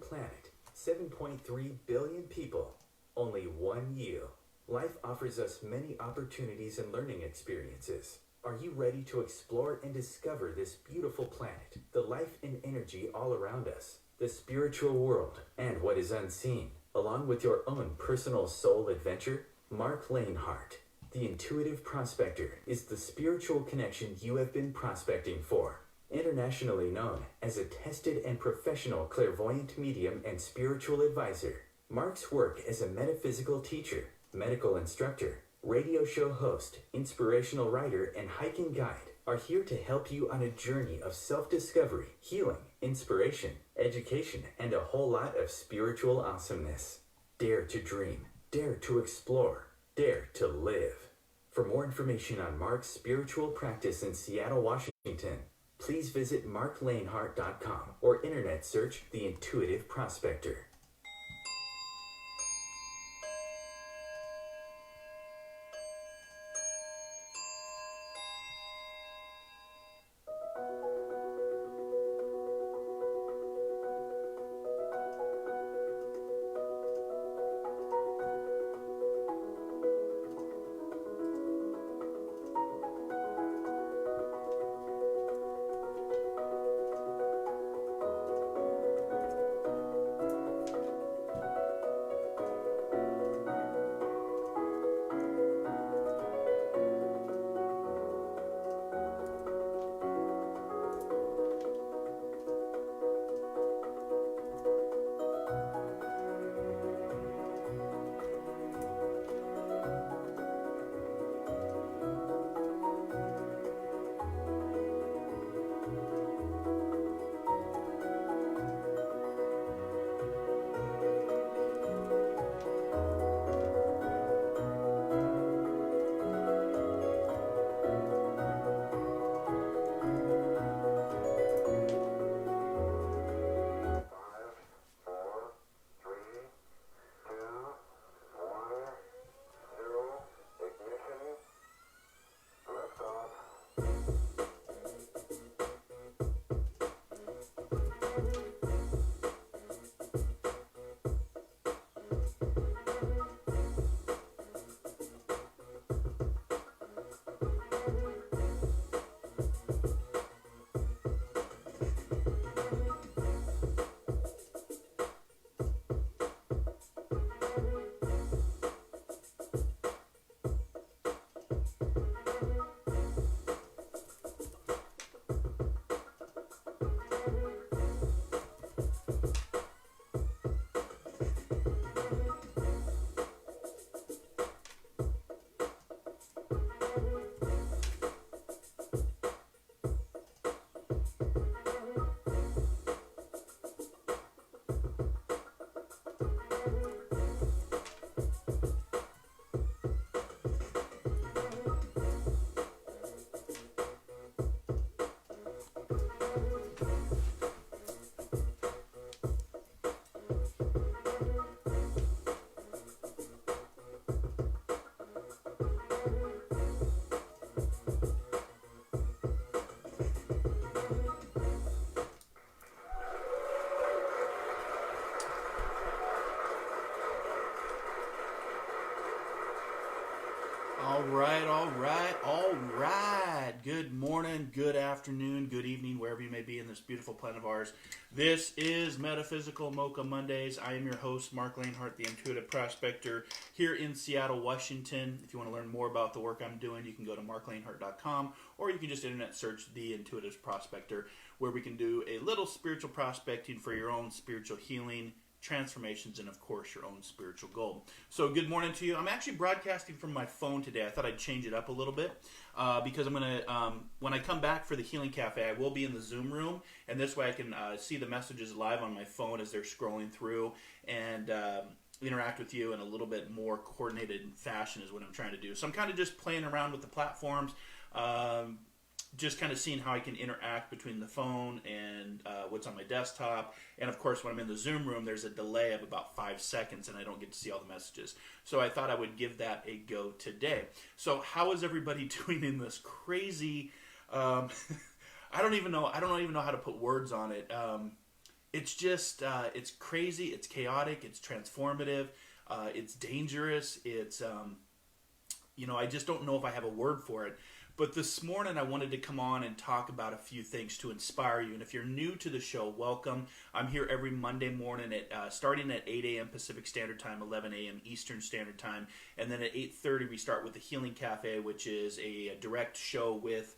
planet, 7.3 billion people, only one you. Life offers us many opportunities and learning experiences. Are you ready to explore and discover this beautiful planet, the life and energy all around us, the spiritual world, and what is unseen, along with your own personal soul adventure? Marc Lainhart, the Intuitive Prospector, is the spiritual connection you have been prospecting for. Internationally known as a tested and professional clairvoyant medium and spiritual advisor, Marc's work as a metaphysical teacher, medical instructor, radio show host, inspirational writer, and hiking guide are here to help you on a journey of self-discovery, healing, inspiration, education, and a whole lot of spiritual awesomeness. Dare to dream, dare to explore, dare to live. For more information on Marc's spiritual practice in Seattle, Washington, please visit marclainhart.com or internet search The Intuitive Prospector. All right. Good morning, good afternoon, good evening, wherever you may be in this beautiful planet of ours. This is Metaphysical Mocha Mondays. I am your host, Marc Lainhart, the Intuitive Prospector, here in Seattle, Washington. If you want to learn more about the work I'm doing, you can go to marclainhart.com, or you can just internet search the Intuitive Prospector, where we can do a little spiritual prospecting for your own spiritual healing, transformations, and of course your own spiritual goal. So good morning to you. I'm actually broadcasting from my phone today. I thought I'd change it up a little bit because I'm going to, when I come back for the Healing Cafe, I will be in the Zoom room, and this way I can see the messages live on my phone as they're scrolling through and interact with you in a little bit more coordinated fashion is what I'm trying to do. So I'm kind of just playing around with the platforms, just kind of seeing how I can interact between the phone and what's on my desktop. And of course, when I'm in the Zoom room, there's a delay of about 5 seconds and I don't get to see all the messages. So I thought I would give that a go today. So how is everybody doing in this crazy, I don't even know how to put words on it. it's just, it's crazy, it's chaotic, it's transformative, it's dangerous, it's, I just don't know if I have a word for it. But this morning I wanted to come on and talk about a few things to inspire you. And if you're new to the show, welcome. I'm here every Monday morning starting at 8 a.m. Pacific Standard Time, 11 a.m. Eastern Standard Time. And then at 8:30 we start with the Healing Cafe, which is a direct show with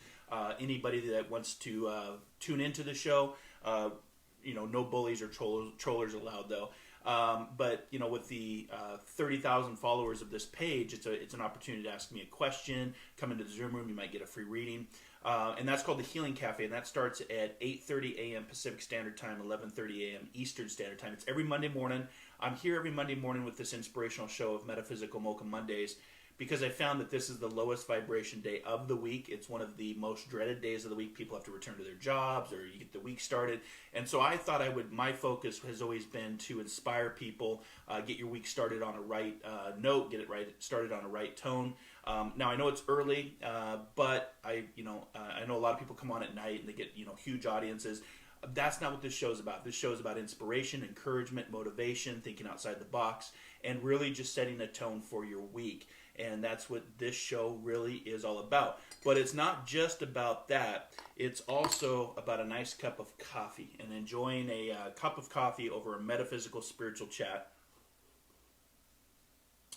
anybody that wants to tune into the show. No bullies or trollers allowed, though. But with the 30,000 followers of this page, it's an opportunity to ask me a question. Come into the Zoom room, you might get a free reading, and that's called the Healing Cafe, and that starts at 8:30 a.m. Pacific Standard Time, 11:30 a.m. Eastern Standard Time. It's every Monday morning. I'm here every Monday morning with this inspirational show of Metaphysical Mocha Mondays, because I found that this is the lowest vibration day of the week. It's one of the most dreaded days of the week. People have to return to their jobs, or you get the week started. And so I thought my focus has always been to inspire people, get your week started on a right note, get it started on a right tone. Now I know it's early, but I know a lot of people come on at night and they get, huge audiences. That's not what this show is about. This show is about inspiration, encouragement, motivation, thinking outside the box, and really just setting a tone for your week. And that's what this show really is all about. But it's not just about that. It's also about a nice cup of coffee and enjoying a cup of coffee over a metaphysical spiritual chat.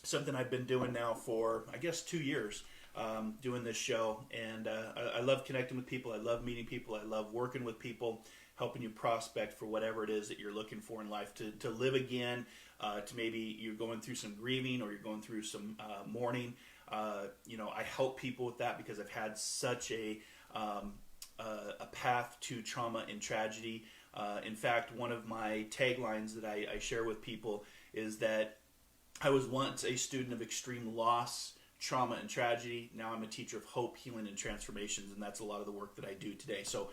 Something I've been doing now for, 2 years, doing this show. And I love connecting with people. I love meeting people. I love working with people, helping you prospect for whatever it is that you're looking for in life, to live again, to maybe you're going through some grieving or you're going through some mourning. I help people with that because I've had such a path to trauma and tragedy. In fact, one of my taglines that I share with people is that I was once a student of extreme loss, trauma, and tragedy. Now I'm a teacher of hope, healing, and transformations, and that's a lot of the work that I do today. So,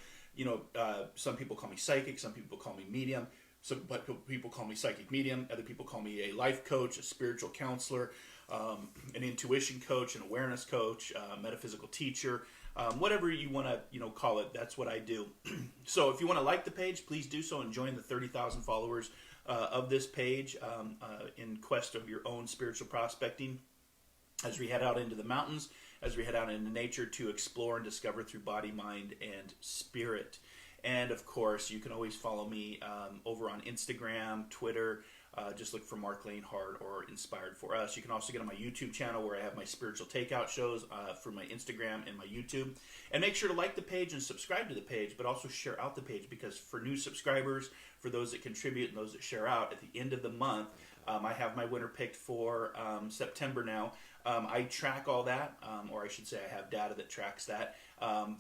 some people call me psychic, some people call me medium, some people call me psychic medium, other people call me a life coach, a spiritual counselor, an intuition coach, an awareness coach, a metaphysical teacher, whatever you want to call it. That's what I do. So if you want to like the page, please do so and join the 30,000 followers of this page in quest of your own spiritual prospecting as we head out into the mountains, as we head out into nature to explore and discover through body, mind, and spirit. And of course, you can always follow me over on Instagram, Twitter. Just look for Marc Lainhart or Inspired for Us. You can also get on my YouTube channel where I have my spiritual takeout shows for my Instagram and my YouTube. And make sure to like the page and subscribe to the page, but also share out the page, because for new subscribers, for those that contribute and those that share out, at the end of the month, I have my winner picked for September now. I track all that, or I should say I have data that tracks that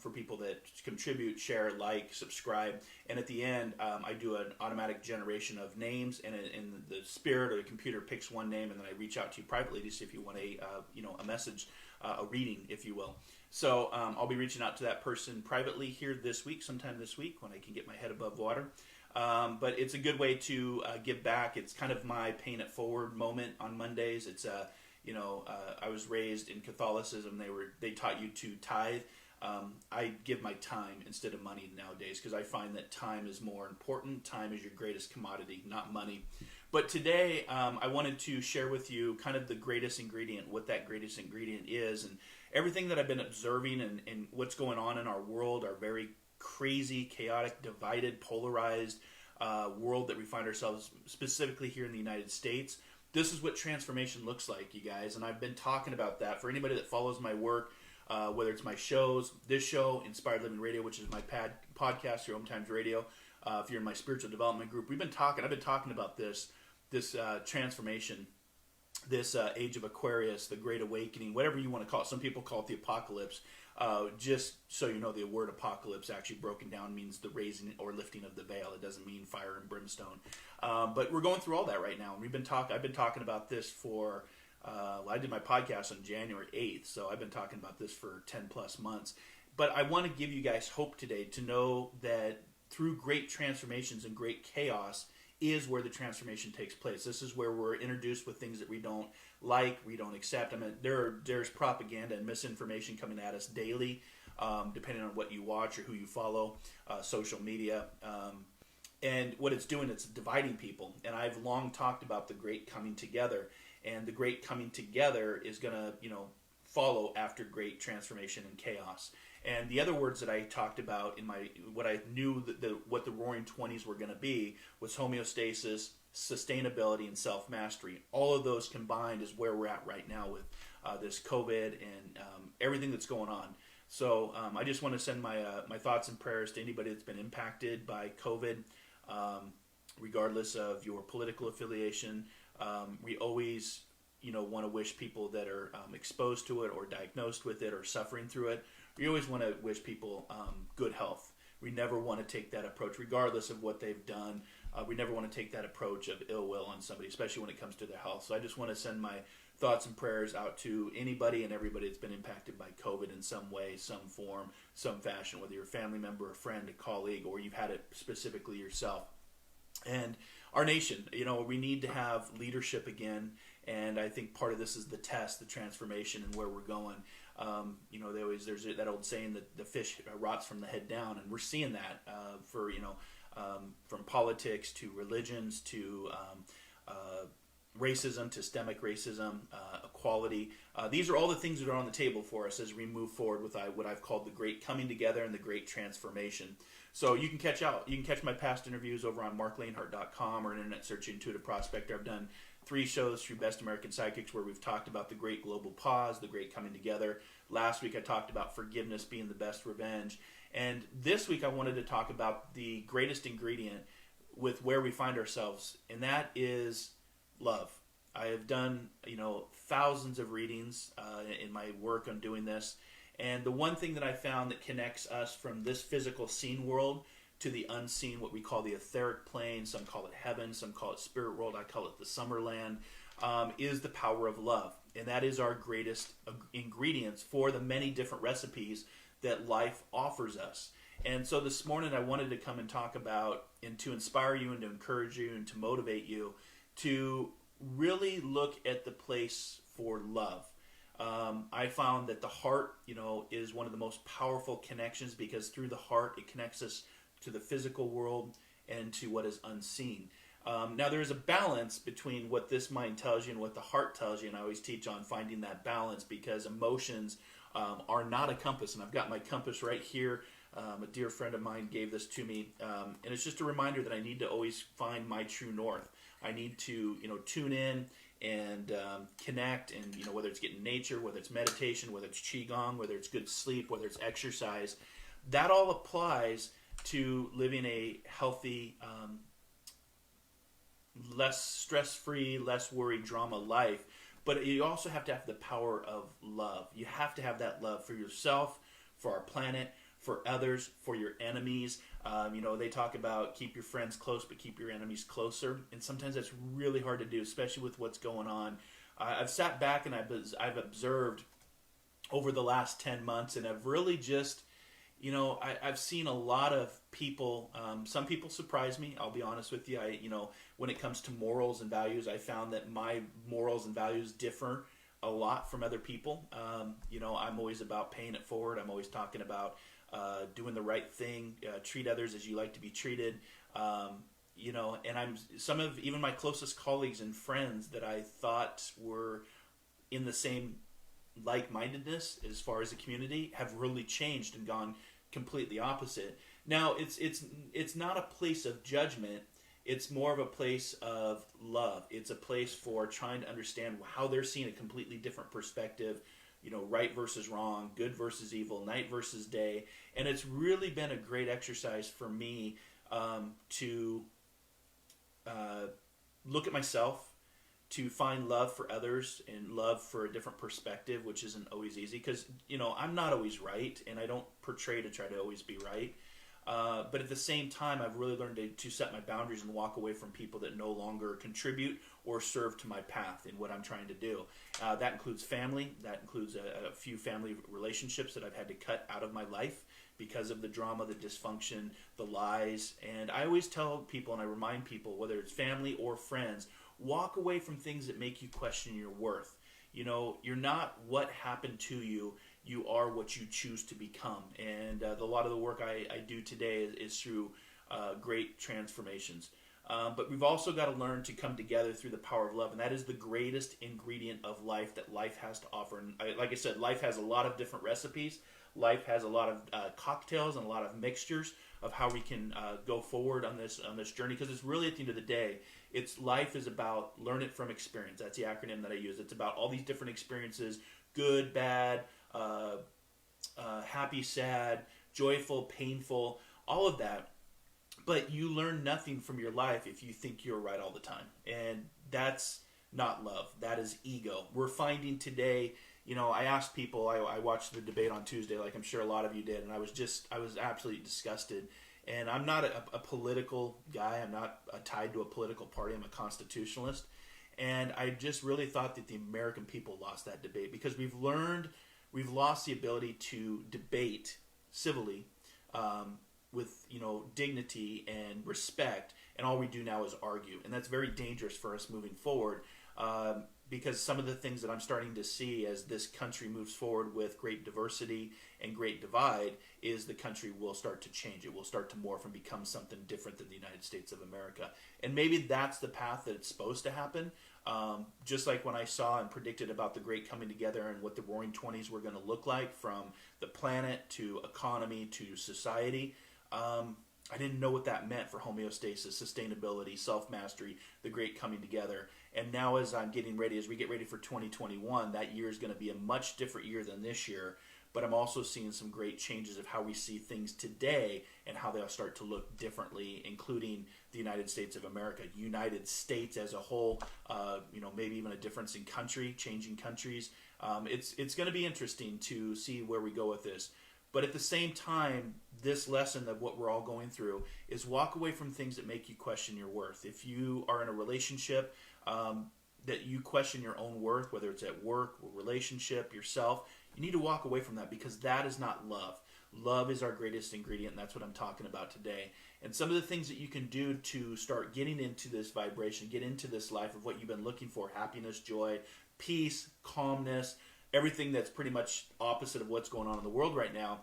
for people that contribute, share, like, subscribe. And at the end, I do an automatic generation of names, and the spirit or the computer picks one name, and then I reach out to you privately to see if you want a message, a reading, if you will. So I'll be reaching out to that person privately here this week, sometime this week, when I can get my head above water. But it's a good way to give back. It's kind of my paying it forward moment on Mondays. It's I was raised in Catholicism. They taught you to tithe. I give my time instead of money nowadays, because I find that time is more important. Time is your greatest commodity, not money. But today, I wanted to share with you kind of the greatest ingredient, what that greatest ingredient is, and everything that I've been observing and what's going on in our world, our very crazy, chaotic, divided, polarized world that we find ourselves, specifically here in the United States. This is what transformation looks like, you guys, and I've been talking about that. For anybody that follows my work, whether it's my shows, this show, Inspired Living Radio, which is my podcast, Your Home Times Radio, if you're in my spiritual development group, I've been talking about this transformation, this age of Aquarius, the Great Awakening, whatever you want to call it. Some people call it the apocalypse. Just so you know, the word apocalypse actually broken down means the raising or lifting of the veil. It doesn't mean fire and brimstone. But we're going through all that right now. I've been talking about this for, I did my podcast on January 8th, so I've been talking about this for 10 plus months. But I want to give you guys hope today to know that through great transformations and great chaos is where the transformation takes place. This is where we're introduced with things that we don't like, we don't accept. I mean, there's propaganda and misinformation coming at us daily, depending on what you watch or who you follow, social media. And what it's doing, it's dividing people. And I've long talked about the great coming together. And the great coming together is going to, follow after great transformation and chaos. And the other words that I talked about in what I knew what the Roaring Twenties were going to be was homeostasis, sustainability, and self-mastery. All of those combined is where we're at right now with this COVID and everything that's going on. So I just want to send my thoughts and prayers to anybody that's been impacted by COVID, regardless of your political affiliation. We always, want to wish people that are exposed to it or diagnosed with it or suffering through it. We always want to wish people good health. We never want to take that approach, regardless of what they've done. We never want to take that approach of ill will on somebody, especially when it comes to their health. So I just want to send my thoughts and prayers out to anybody and everybody that's been impacted by COVID in some way, some form, some fashion, whether you're a family member, a friend, a colleague, or you've had it specifically yourself. And our nation, we need to have leadership again. And I think part of this is the test, the transformation, and where we're going. There's that old saying that the fish rots from the head down, and we're seeing that from politics to religions to racism, to systemic racism, equality. These are all the things that are on the table for us as we move forward with what I've called the great coming together and the great transformation. So you can catch my past interviews over on marclainhart.com or an internet search Intuitive Prospector. I've done 3 shows through Best American Psychics where we've talked about the great global pause, the great coming together. Last week I talked about forgiveness being the best revenge. And this week I wanted to talk about the greatest ingredient with where we find ourselves, and that is love. I have done, thousands of readings in my work on doing this. And the one thing that I found that connects us from this physical seen world to the unseen, what we call the etheric plane, some call it heaven, some call it spirit world, I call it the summerland, is the power of love. And that is our greatest ingredients for the many different recipes that life offers us. And so this morning I wanted to come and talk about, and to inspire you and to encourage you and to motivate you to really look at the place for love. I found that the heart, is one of the most powerful connections, because through the heart it connects us to the physical world and to what is unseen. Now there is a balance between what this mind tells you and what the heart tells you, and I always teach on finding that balance, because emotions are not a compass. And I've got my compass right here. A dear friend of mine gave this to me, and it's just a reminder that I need to always find my true north. I need to, tune in and connect, and whether it's getting nature, whether it's meditation, whether it's qigong, whether it's good sleep, whether it's exercise, that all applies to living a healthy, less stress-free, less worry, drama life. But you also have to have the power of love. You have to have that love for yourself, for our planet, for others, for your enemies. They talk about keep your friends close, but keep your enemies closer. And sometimes that's really hard to do, especially with what's going on. I've sat back and I've observed over the last 10 months, and I've really just, I've seen a lot of people. Some people surprise me. I'll be honest with you. When it comes to morals and values, I found that my morals and values differ a lot from other people. I'm always about paying it forward. I'm always talking about doing the right thing, treat others as you like to be treated. And I'm some of even my closest colleagues and friends that I thought were in the same like-mindedness as far as the community have really changed and gone completely opposite. Now it's not a place of judgment. It's more of a place of love. It's a place for trying to understand how they're seeing a completely different perspective, right versus wrong, good versus evil, night versus day. And it's really been a great exercise for me to look at myself, to find love for others and love for a different perspective, which isn't always easy because, I'm not always right, and I don't portray to try to always be right. But at the same time, I've really learned to set my boundaries and walk away from people that no longer contribute or serve to my path in what I'm trying to do. That includes family. That includes a few family relationships that I've had to cut out of my life because of the drama, the dysfunction, the lies. And I always tell people, and I remind people, whether it's family or friends, walk away from things that make you question your worth. You're not what happened to you. You are what you choose to become. And a lot of the work I do today is through great transformations. But we've also got to learn to come together through the power of love, and that is the greatest ingredient of life that life has to offer. And like I said, life has a lot of different recipes. Life has a lot of cocktails and a lot of mixtures of how we can go forward on this journey. Because it's really, at the end of the day, life is about learn it from experience. That's the acronym that I use. It's about all these different experiences: good, bad, happy, sad, joyful, painful, all of that. But you learn nothing from your life if you think you're right all the time. And that's not love. That is ego. We're finding today, I asked people, I watched the debate on Tuesday, like I'm sure a lot of you did, and I was absolutely disgusted. And I'm not a political guy. I'm not tied to a political party. I'm a constitutionalist. And I just really thought that the American people lost that debate, because we've lost the ability to debate civilly, with dignity and respect, and all we do now is argue, and that's very dangerous for us moving forward, because some of the things that I'm starting to see as this country moves forward with great diversity and great divide is the country will start to change. It will start to morph and become something different than the United States of America, and maybe that's the path that it's supposed to happen. Just like when I saw and predicted about the great coming together and what the Roaring Twenties were going to look like, from the planet to economy to society. I didn't know what that meant for homeostasis, sustainability, self-mastery, the great coming together. And now as we get ready for 2021, that year is going to be a much different year than this year. But I'm also seeing some great changes of how we see things today and how they'll start to look differently, including the United States of America, United States as a whole, maybe even a difference in country, changing countries. It's going to be interesting to see where we go with this. But at the same time, this lesson of what we're all going through is walk away from things that make you question your worth. If you are in a relationship that you question your own worth, whether it's at work, or relationship, yourself, you need to walk away from that, because that is not love. Love is our greatest ingredient, and that's what I'm talking about today. And some of the things that you can do to start getting into this vibration, get into this life of what you've been looking for: happiness, joy, peace, calmness, everything that's pretty much opposite of what's going on in the world right now.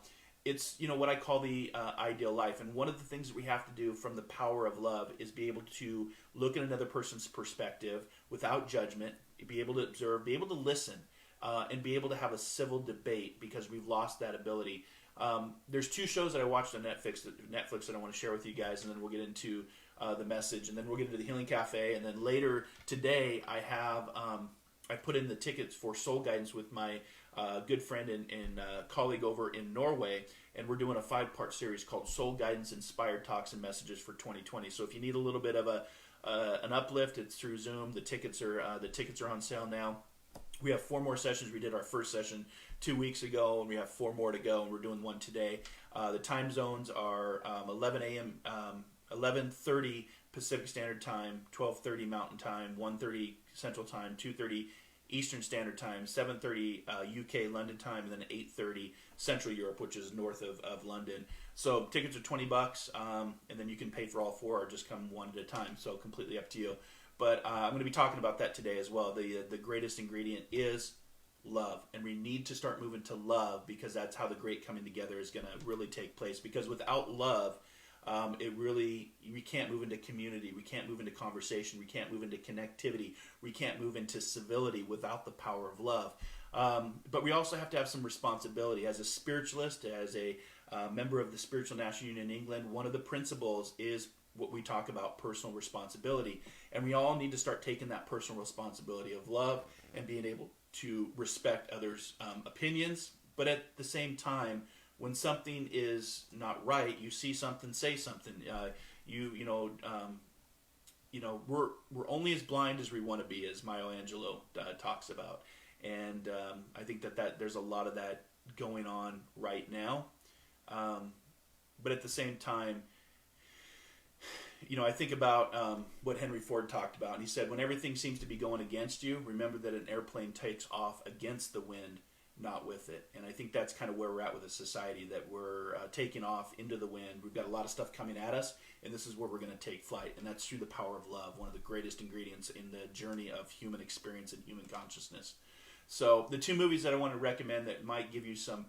It's what I call the ideal life. And one of the things that we have to do from the power of love is be able to look at another person's perspective without judgment, be able to observe, be able to listen, and be able to have a civil debate, because we've lost that ability. There's two shows that I watched on Netflix that I want to share with you guys, and then we'll get into the message, and then we'll get into the Healing Cafe, and then later today I put in the tickets for Soul Guidance with my good friend and colleague over in Norway, and we're doing a 5-part series called Soul Guidance: Inspired Talks and Messages for 2020. So if you need a little bit of an uplift, it's through Zoom. The tickets are on sale now. We have 4 more sessions. We did our first session 2 weeks ago, and we have 4 more to go, and we're doing one today. The time zones are 11 a.m., 11:30 Pacific Standard Time, 12:30 Mountain Time, 1:30 Central Time, 2:30 Eastern Standard Time, 7:30 UK London Time, and then 8:30 Central Europe, which is north of London. So tickets are $20, and then you can pay for all 4 or just come one at a time. So completely up to you. But I'm going to be talking about that today as well. The greatest ingredient is love, and we need to start moving to love, because that's how the great coming together is going to really take place. Because without love, we can't move into community, we can't move into conversation, we can't move into connectivity, we can't move into civility without the power of love. But we also have to have some responsibility. As a spiritualist, as a member of the Spiritual National Union in England, one of the principles is what we talk about: personal responsibility. And we all need to start taking that personal responsibility of love and being able to respect others' opinions. But at the same time, when something is not right, you see something, say something. We're only as blind as we want to be, as Maya Angelou talks about. And I think that there's a lot of that going on right now. But at the same time, I think about what Henry Ford talked about. And he said, when everything seems to be going against you, remember that an airplane takes off against the wind, not with it. And I think that's kind of where we're at with a society, that we're taking off into the wind. We've got a lot of stuff coming at us, and this is where we're going to take flight. And that's through the power of love, one of the greatest ingredients in the journey of human experience and human consciousness. So the 2 movies that I want to recommend that might give you some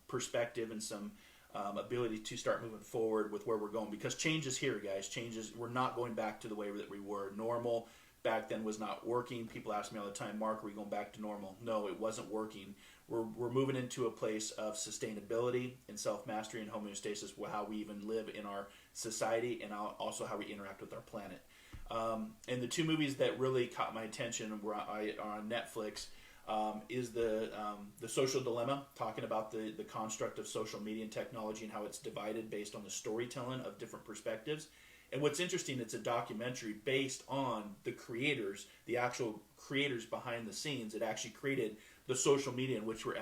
perspective and some ability to start moving forward with where we're going. Because change is here, guys. We're not going back to the way that we were. Normal back then was not working. People ask me all the time, Mark, are we going back to normal? No, it wasn't working. We're moving into a place of sustainability and self-mastery and homeostasis, how we even live in our society, and also how we interact with our planet. And the two movies that really caught my attention were on Netflix. Is the Social Dilemma, talking about the construct of social media and technology and how it's divided based on the storytelling of different perspectives. And what's interesting, it's a documentary based on the creators, the actual creators behind the scenes that actually created the social media in which we're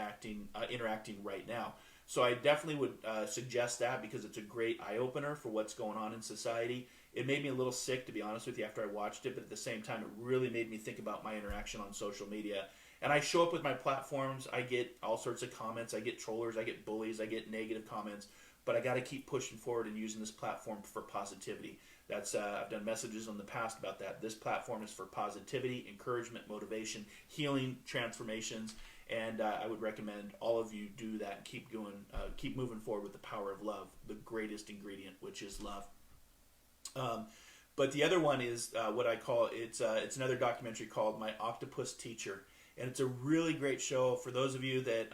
interacting right now. So I definitely would suggest that, because it's a great eye-opener for what's going on in society. It made me a little sick, to be honest with you, after I watched it, but at the same time, it really made me think about my interaction on social media. And I show up with my platforms, I get all sorts of comments, I get trollers, I get bullies, I get negative comments, but I got to keep pushing forward and using this platform for positivity. That's I've done messages in the past about that. This platform is for positivity, encouragement, motivation, healing, transformations, and I would recommend all of you do that and keep moving forward with the power of love, the greatest ingredient, which is love. But the other one is what I call, it's another documentary called My Octopus Teacher. And it's a really great show for those of you that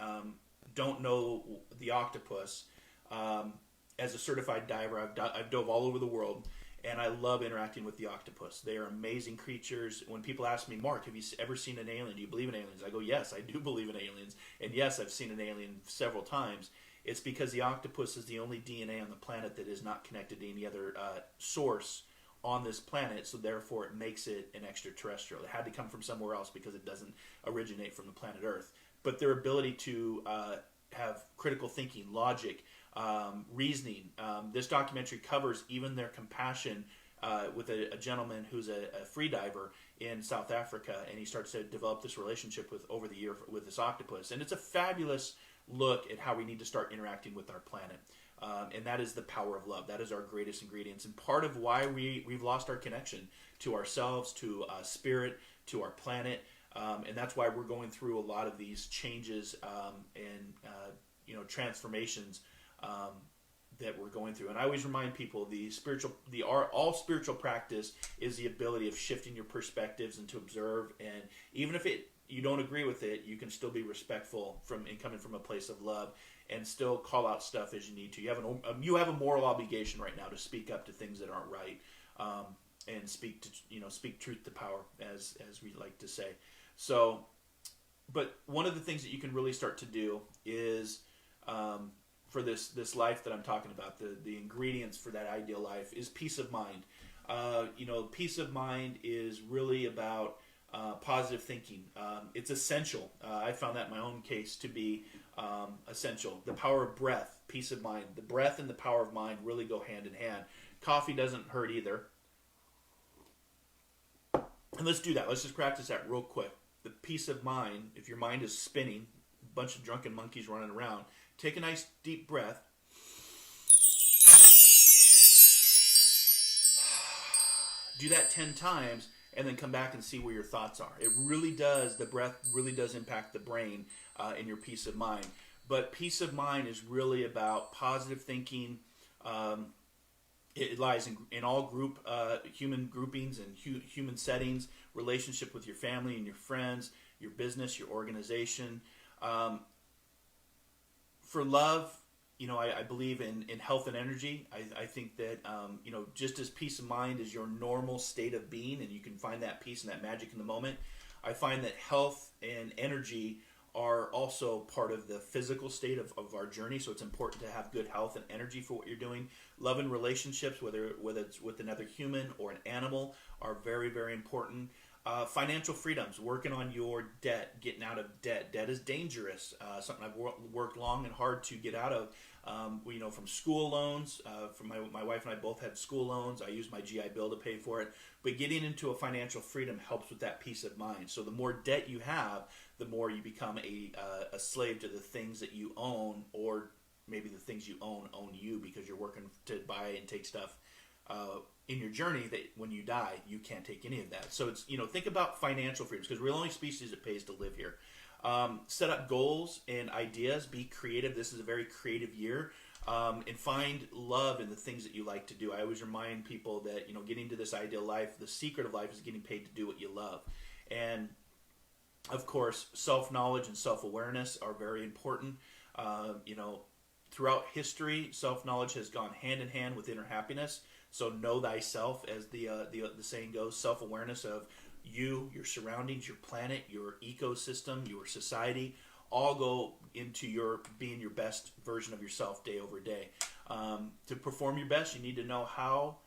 don't know the octopus. As a certified diver, I've dove all over the world, and I love interacting with the octopus. They are amazing creatures. When people ask me, Mark, have you ever seen an alien? Do you believe in aliens? I go, yes, I do believe in aliens. And yes, I've seen an alien several times. It's because the octopus is the only DNA on the planet that is not connected to any other source on this planet, so therefore it makes it an extraterrestrial. It had to come from somewhere else because it doesn't originate from the planet Earth. But their ability to have critical thinking, logic, reasoning. This documentary covers even their compassion with a gentleman who's a free diver in South Africa, and he starts to develop this relationship over the year with this octopus. And it's a fabulous look at how we need to start interacting with our planet. And that is the power of love. That is our greatest ingredients. And part of why we've lost our connection to ourselves, to spirit, to our planet. And that's why we're going through a lot of these changes and transformations that we're going through. And I always remind people, all spiritual practice is the ability of shifting your perspectives and to observe. And even if you don't agree with it, you can still be respectful and coming from a place of love, and still call out stuff as you need to. You have a moral obligation right now to speak up to things that aren't right, and speak truth to power, as we like to say. So, but one of the things that you can really start to do is, for this life that I'm talking about, the ingredients for that ideal life is peace of mind. Peace of mind is really about positive thinking. It's essential. I found that in my own case to be essential. The power of breath, peace of mind. The breath and the power of mind really go hand in hand. Coffee doesn't hurt either. And let's do that. Let's just practice that real quick. The peace of mind, if your mind is spinning, a bunch of drunken monkeys running around, take a nice deep breath. Do that 10 times, and then come back and see where your thoughts are. It really does, the breath really does impact the brain and your peace of mind. But peace of mind is really about positive thinking. It lies in all human groupings and human settings, relationship with your family and your friends, your business, your organization. For love, I believe in health and energy. I think that, just as peace of mind is your normal state of being, and you can find that peace and that magic in the moment, I find that health and energy are also part of the physical state of our journey. So it's important to have good health and energy for what you're doing. Love and relationships, whether it's with another human or an animal, are very, very important. Financial freedoms, working on your debt, getting out of debt. Debt is dangerous. Something I've worked long and hard to get out of. From school loans, from my wife and I both had school loans. I used my GI Bill to pay for it. But getting into a financial freedom helps with that peace of mind. So the more debt you have, the more you become a slave to the things that you own, or maybe the things you own you, because you're working to buy and take stuff in your journey that when you die, you can't take any of that. So it's, think about financial freedoms, because we're the only species that pays to live here. Set up goals and ideas. Be creative. This is a very creative year. And find love in the things that you like to do. I always remind people that, getting to this ideal life, the secret of life is getting paid to do what you love. And of course, self-knowledge and self-awareness are very important. Throughout history, self-knowledge has gone hand in hand with inner happiness. So know thyself, as the saying goes. Self-awareness of you, your surroundings, your planet, your ecosystem, your society, all go into your being your best version of yourself day over day. To perform your best, you need to know how.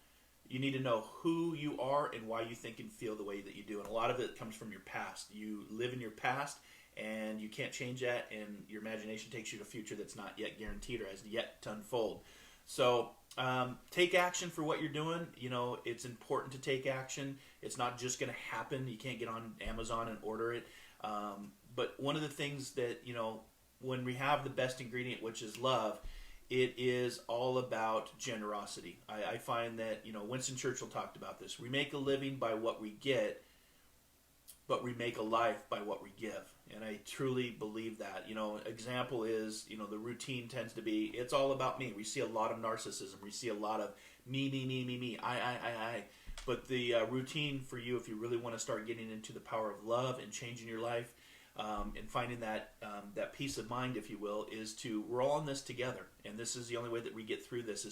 You need to know who you are and why you think and feel the way that you do. And a lot of it comes from your past. You live in your past, and you can't change that, and your imagination takes you to a future that's not yet guaranteed or has yet to unfold. So take action for what you're doing. It's important to take action. It's not just going to happen. You can't get on Amazon and order it. But one of the things that, when we have the best ingredient, which is love, it is all about generosity. I find that, Winston Churchill talked about this. We make a living by what we get, but we make a life by what we give. And I truly believe that. Example is, the routine tends to be, it's all about me. We see a lot of narcissism. We see a lot of me, I. But the routine for you, if you really want to start getting into the power of love and changing your life, and finding that peace of mind, if you will, is we're all in this together. And this is the only way that we get through this,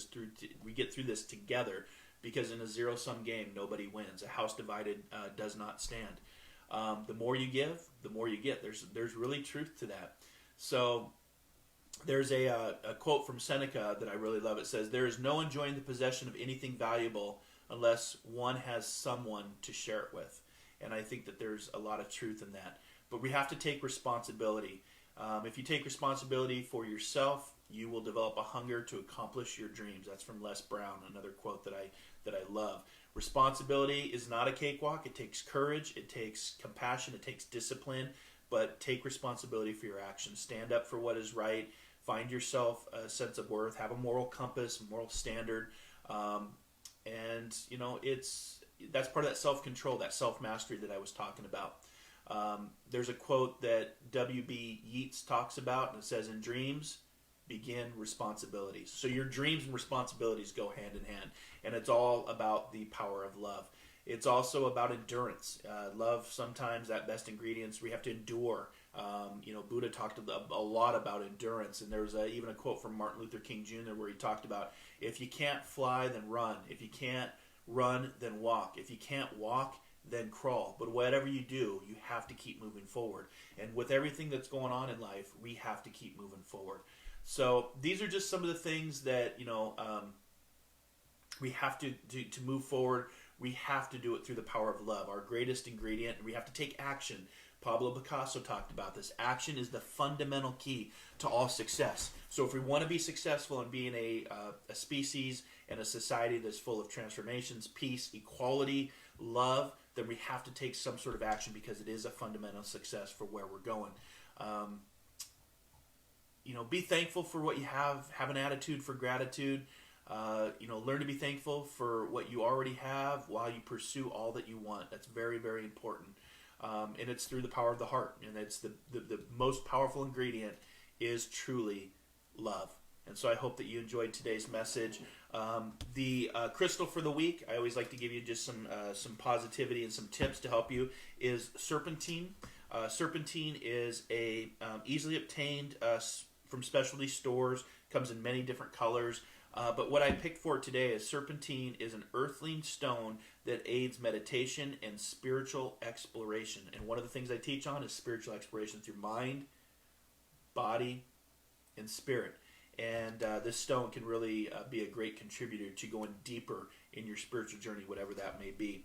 we get through this together, because in a zero-sum game, nobody wins. A house divided does not stand. The more you give, the more you get. There's really truth to that. So there's a quote from Seneca that I really love. It says, "There is no enjoying the possession of anything valuable unless one has someone to share it with." And I think that there's a lot of truth in that. But we have to take responsibility. If you take responsibility for yourself, you will develop a hunger to accomplish your dreams. That's from Les Brown, another quote that I love. Responsibility is not a cakewalk. It takes courage. It takes compassion. It takes discipline. But take responsibility for your actions. Stand up for what is right. Find yourself a sense of worth. Have a moral compass, a moral standard. And that's part of that self-control, that self-mastery that I was talking about. There's a quote that W.B. Yeats talks about, and it says, "In dreams begin responsibilities." So your dreams and responsibilities go hand in hand, and it's all about the power of love. It's also about endurance. Love, sometimes that best ingredients, we have to endure. Buddha talked a lot about endurance, and there was even a quote from Martin Luther King Jr. where he talked about, if you can't fly, then run. If you can't run, then walk. If you can't walk, then crawl. But whatever you do, you have to keep moving forward. And with everything that's going on in life, we have to keep moving forward. So these are just some of the things that, we have to move forward. We have to do it through the power of love, our greatest ingredient. And we have to take action. Pablo Picasso talked about this. Action is the fundamental key to all success. So if we want to be successful in being a species and a society that's full of transformations, peace, equality, love, then we have to take some sort of action, because it is a fundamental success for where we're going. Be thankful for what you have. Have an attitude for gratitude. Learn to be thankful for what you already have while you pursue all that you want. That's very, very important. And it's through the power of the heart. And it's the most powerful ingredient is truly love. And so I hope that you enjoyed today's message. The crystal for the week, I always like to give you just some positivity and some tips to help you, is serpentine. Serpentine is a easily obtained from specialty stores. Comes in many different colors. But what I picked for today is serpentine is an earthling stone that aids meditation and spiritual exploration. And one of the things I teach on is spiritual exploration through mind, body, and spirit. And this stone can really be a great contributor to going deeper in your spiritual journey, whatever that may be.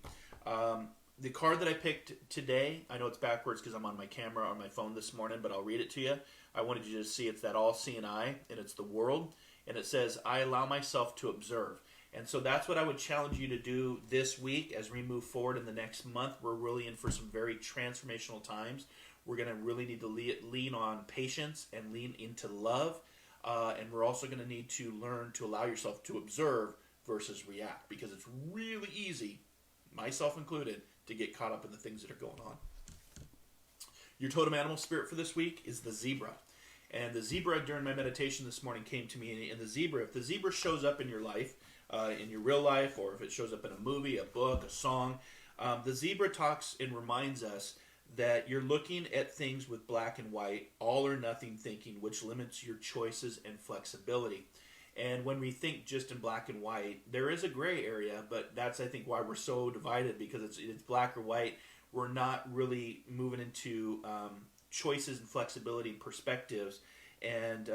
The card that I picked today, I know it's backwards because I'm on my camera on my phone this morning, but I'll read it to you. I wanted you to see it's that all-seeing eye, and it's the world. And it says, I allow myself to observe. And so that's what I would challenge you to do this week as we move forward in the next month. We're really in for some very transformational times. We're going to really need to lean on patience and lean into love. And we're also going to need to learn to allow yourself to observe versus react, because it's really easy, myself included, to get caught up in the things that are going on. Your totem animal spirit for this week is the zebra. And the zebra during my meditation this morning came to me, and the zebra, if the zebra shows up in your life, in your real life, or if it shows up in a movie, a book, a song, the zebra talks and reminds us that you're looking at things with black and white, all or nothing thinking, which limits your choices and flexibility. And when we think just in black and white, there is a gray area, but that's, I think, why we're so divided, because it's black or white. We're not really moving into choices and flexibility and perspectives. And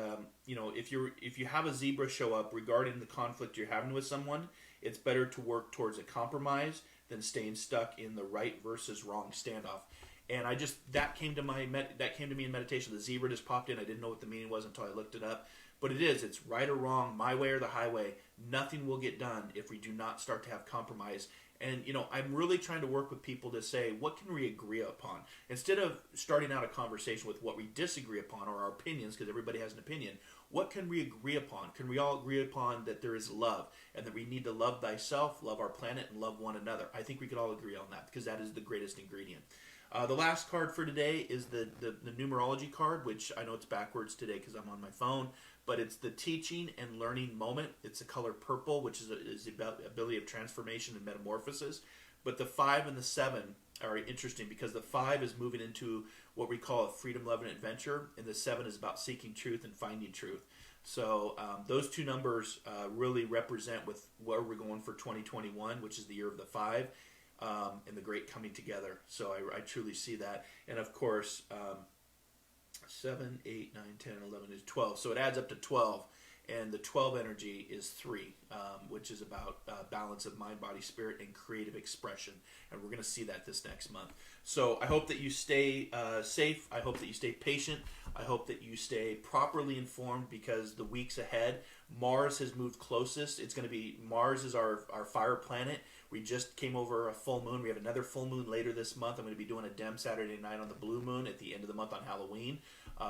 if you have a zebra show up regarding the conflict you're having with someone, it's better to work towards a compromise than staying stuck in the right versus wrong standoff. And that came to me in meditation. The zebra just popped in. I didn't know what the meaning was until I looked it up. But it's right or wrong, my way or the highway. Nothing will get done if we do not start to have compromise. And, I'm really trying to work with people to say, what can we agree upon? Instead of starting out a conversation with what we disagree upon or our opinions, because everybody has an opinion, what can we agree upon? Can we all agree upon that there is love and that we need to love thyself, love our planet, and love one another? I think we could all agree on that, because that is the greatest ingredient. The last card for today is the numerology card, which I know it's backwards today because I'm on my phone, but it's the teaching and learning moment. It's the color purple, which is about ability of transformation and metamorphosis. But the 5 and the 7 are interesting, because the 5 is moving into what we call a freedom, love, and adventure, and the 7 is about seeking truth and finding truth. So those two numbers really represent with where we're going for 2021, which is the year of the 5. And the great coming together. So I truly see that. And of course, 7, 8, 9, 10, 11 is 12. So it adds up to 12. And the 12 energy is 3, which is about balance of mind, body, spirit, and creative expression. And we're going to see that this next month. So I hope that you stay safe. I hope that you stay patient. I hope that you stay properly informed, because the weeks ahead, Mars has moved closest. Mars is our fire planet. We just came over a full moon. We have another full moon later this month. I'm going to be doing a Dem Saturday night on the blue moon at the end of the month on Halloween.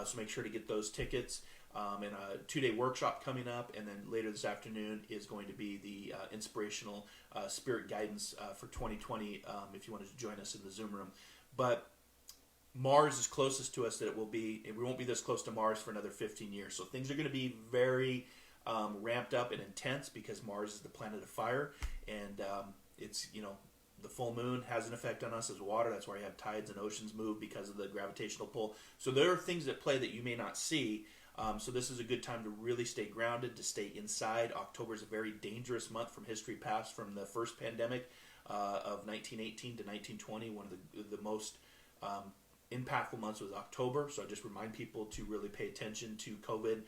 So make sure to get those tickets. And a 2-day workshop coming up. And then later this afternoon is going to be the Inspirational Spirit Guidance for 2020, if you wanted to join us in the Zoom room. But Mars is closest to us that it will be, and we won't be this close to Mars for another 15 years. So things are going to be very ramped up and intense, because Mars is the planet of fire. And it's, the full moon has an effect on us as water. That's why you have tides and oceans move, because of the gravitational pull. So there are things at play that you may not see. So this is a good time to really stay grounded, to stay inside. October is a very dangerous month from history past, from the first pandemic of 1918 to 1920. One of the most impactful months was October. So I just remind people to really pay attention to COVID.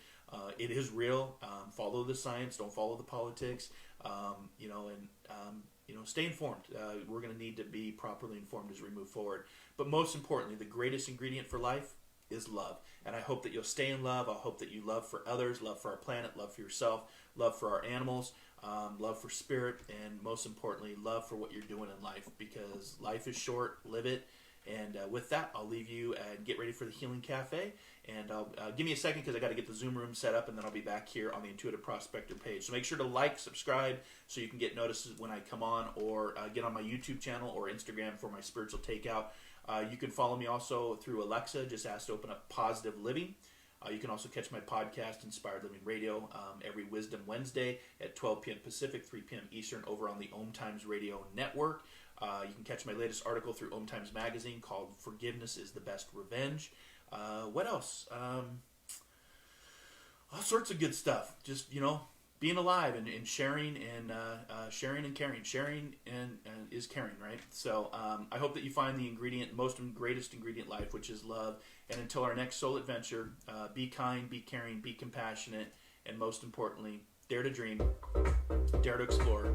It is real. Follow the science. Don't follow the politics. Stay informed. We're going to need to be properly informed as we move forward. But most importantly, the greatest ingredient for life is love. And I hope that you'll stay in love. I hope that you love for others, love for our planet, love for yourself, love for our animals, love for spirit, and most importantly, love for what you're doing in life, because life is short. Live it. And with that, I'll leave you and get ready for the Healing Cafe. And give me a second, because I got to get the Zoom room set up, and then I'll be back here on the Intuitive Prospector page. So make sure to like, subscribe, so you can get notices when I come on, or get on my YouTube channel or Instagram for my spiritual takeout. You can follow me also through Alexa. Just ask to open up Positive Living. You can also catch my podcast, Inspired Living Radio, every Wisdom Wednesday at 12 p.m. Pacific, 3 p.m. Eastern, over on the Om Times Radio Network. You can catch my latest article through Om Times Magazine called Forgiveness is the Best Revenge. What else? All sorts of good stuff. Just, being alive and sharing and sharing and caring. Sharing and is caring, right? So I hope that you find the greatest ingredient life, which is love. And until our next soul adventure, be kind, be caring, be compassionate, and most importantly, dare to dream, dare to explore,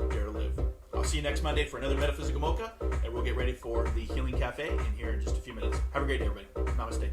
dare to live. I'll see you next Monday for another Metaphysical Mocha, and we'll get ready for the Healing Cafe in here in just a few minutes. Have a great day, everybody. Namaste.